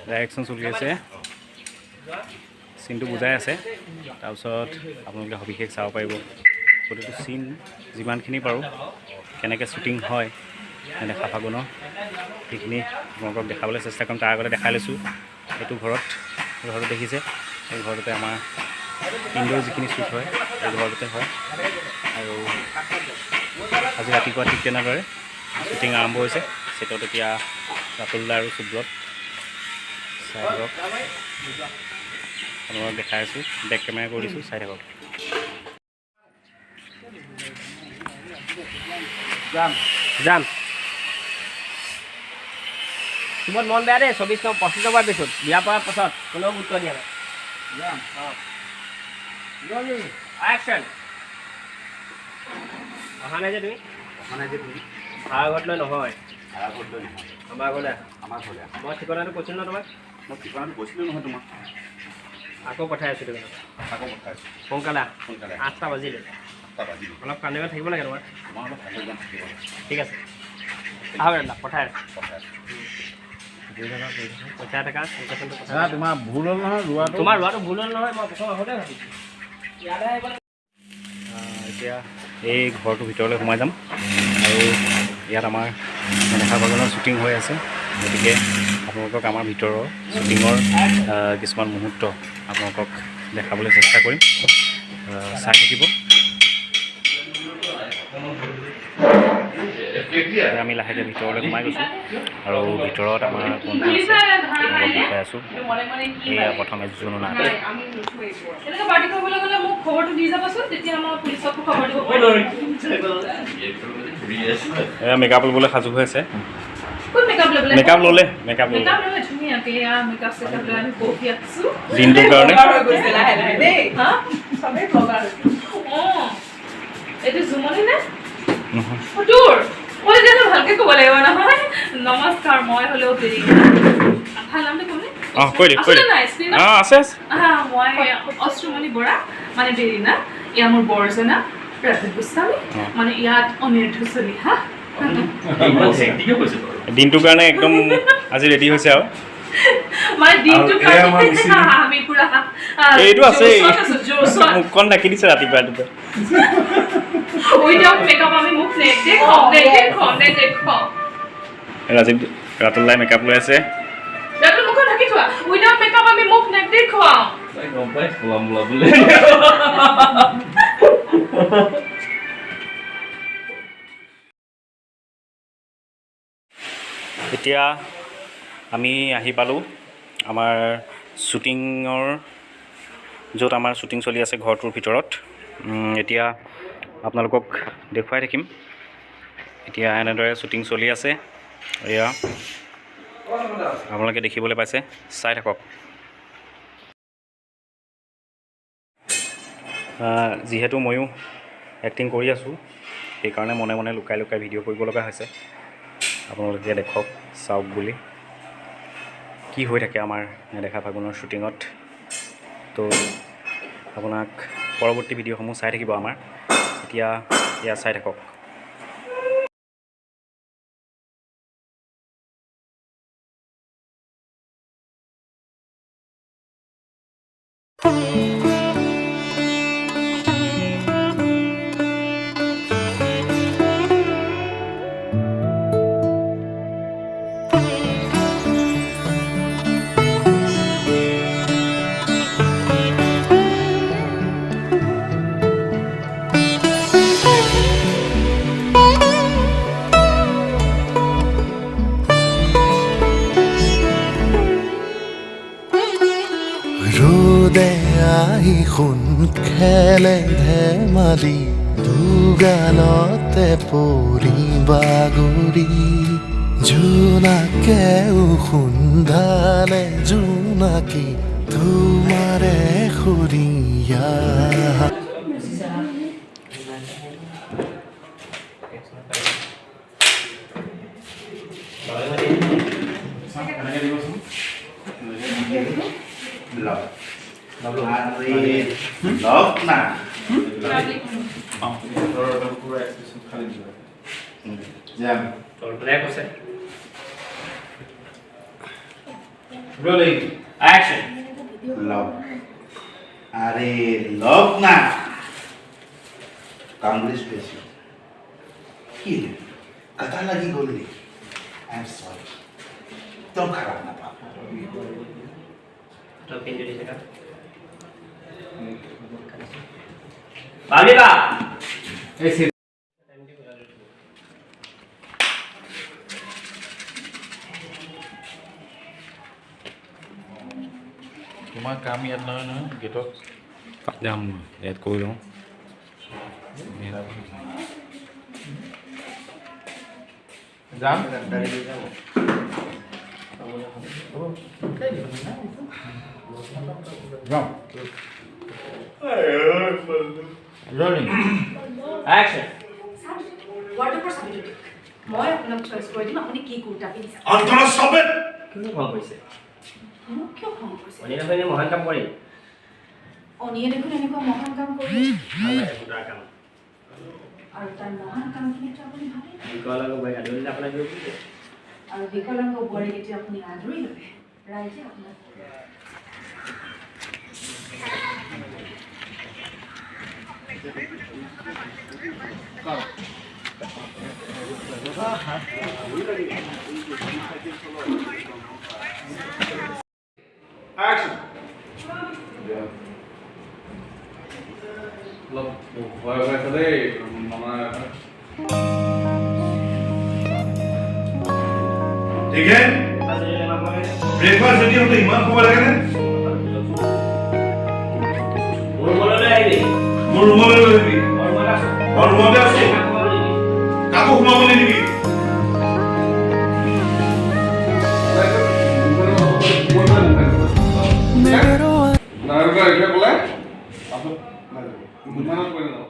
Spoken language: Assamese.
ডাইৰেকশ্যন চলি আছে চিনটো বুজাই আছে তাৰপিছত আপোনালোকে সবিশেষ চাব পাৰিব প্ৰতিটো চিন যিমানখিনি পাৰোঁ কেনেকৈ শ্বুটিং হয় দেখা ফাগুনৰ সেইখিনি আপোনালোকক দেখাবলৈ চেষ্টা কৰিম তাৰ আগতে দেখাই লৈছোঁ এইটো ঘৰটো দেখিছে এই ঘৰটোতে আমাৰ ইনডোৰ যিখিনি শ্বুট হয় এই ঘৰটোতে হয় আৰু আজি ৰাতিপুৱা ঠিক তেনেদৰে শ্বুটিং আৰম্ভ হৈছে ছেটত এতিয়া ৰাতুলদা আৰু সুব্ৰত চাই থাকক আপোনালোকক দেখাই আছোঁ বেক কেমেৰা কৰি দিছোঁ চাই থাকক যাম তোমার মন বেয়া দেই 24 25 পিছত বিয়া পড়ার পাছত কোনো গুৰুত্ব দিয়া নাই যাম অ্যাকশন অহা নাই যে তুমি ভাড়া ঘৰত লৈ নহয় আমাৰ ঘৰলৈ মই ঠিকনাটো কৈছিলোঁ ন তোমাক মই ঠিকনাটো কৈছিলোঁ নহয় তোমাক আকৌ পঠাই আছোঁ তুমি সোনকালে 8টা বাজিলে অলপ কান্দিব থাকিব লাগে তোমাৰ ঠিক আছে আহক দাদা পঠাই পইচা টকা তোমাৰ ভুল হ'ল নহয় তোমাৰ ৰোৱাটো ভুল হ'ল নহয় মই প্ৰথম আহোঁতে ভাবিছোঁ এতিয়া এই ঘৰটোৰ ভিতৰলৈ সোমাই যাম আৰু ইয়াত আমাৰ দেখা ফাগুনৰ শ্বুটিং হৈ আছে গতিকে আপোনালোকক আমাৰ ভিতৰৰ শ্বুটিঙৰ কিছুমান মুহূৰ্ত আপোনালোকক দেখাবলৈ চেষ্টা কৰিম চাই থাকিব আমি লাহেকৈ ভিতৰলৈ সোমাই গৈছোঁ আৰু ভিতৰত আমাৰ বন্ধু আছে আপোনালোকক দেখাই আছোঁ এয়া প্ৰথমে জুনু নাথ এয়া মেকআপ ল'বলৈ সাজু হৈ আছে মেকআপ ল'লে দিনটোৰ কাৰণে ভালকে ক'ব লাগিব নহয় নমস্কাৰ মই হ'লেও দেৰি ভাল নামটো ক'মনে আছে মই অষ্ট্ৰমণি বৰা মানে দেৰি না এয়া মোৰ বৰজনা ৰাজীৱ গোস্বামী মানে ইয়াত অনিৰুদ্ধ চলিহা দিনটোৰ কাৰণে একদম আজি ৰেডি হৈছে আৰু মানে দিনটোৰ কাৰণে আমি পুৰা এইটো আছে মুখখন ঢাকি দিছে ৰাতিপুৱা উইদাউট মেকআপ আমি মুখ দেখুৱাওঁ ৰাজীৱ ৰাতুলদাই মেকআপ লৈ আছে ৰাতুল মুখখন ঢাকি থোৱা উইদাউট মেকআপ আমি মুখ দেখুৱাওঁ এতিয়া আমি আহি পালোঁ আমাৰ শ্বুটিঙৰ য'ত আমাৰ শ্বুটিং চলি আছে ঘৰটোৰ ভিতৰত এতিয়া আপোনালোকক দেখুৱাই থাকিম এতিয়া এনেদৰে শ্বুটিং চলি আছে এয়া আপোনালোকে দেখিবলৈ পাইছে চাই থাকক যিহেতু ময়ো এক্টিং কৰি আছোঁ সেইকাৰণে মনে মনে লুকাই লুকাই ভিডিঅ' কৰিব লগা হৈছে আপোনালোকে দেখক চাওক বুলি কি হৈ থাকে আমাৰ নেদেখা ফাগুনৰ শ্বুটিঙত তো আপোনাক পৰৱৰ্তী ভিডিঅ'সমূহ চাই থাকিব আমাৰ এতিয়া এয়া চাই থাকক সোণ খেলে ধেমালি দুগালতে পৰি বাগৰি জোনাকে সুন্ধালে জোনাকী তোমাৰে সৰিয়া रोलिंग एक्शन लव अरे लव ना कांग्रेस पेशी की कथा लगी गोली आई एम सॉरी तो खराब ना पाप तो पिन जोड़ी से कर बाबली बा ऐसे তোমাৰ কাম ইয়াত নহয় নহয় গেটত যাম ইয়াত কৰি লওঁ যাম যাম ৰলিং एक्शन ৱাৰ্ডৰ চাবিটো দিয়ক মই আপোনাক চইচ কৰি দিম আপুনি কি কুৰ্তা পিন্ধিছে अंतरा सबे কিনো খং কৰিছে মোক কিয় খং কৰিছে অনিলা হয়নে মহান কাম কৰিম অনিয়ে দেখোন এনেকুৱা মহান কাম কৰি সুদাৰ কাম আৰু তাৰ মহান কামখিনিতো আপুনি ভাবে বিকলাংগ বৈ আদৰিলে আপোনাক দিওঁ বুলি আৰু বিকলাংগ বোৱাৰীক এতিয়া আপুনি আদৰি ল'লে ৰাইজে আপোনাক एक्शन অলপ ভয় হৈ আছে দেই মামা ठीक है ब्रेकफास्ट रेडी होते इमान को लगे ना मोर रूम में रहबी और रूम में आछो काको घुमाबले दिबी নাৰগা এতিয়া ক'লে বুজানত কৰি লওঁ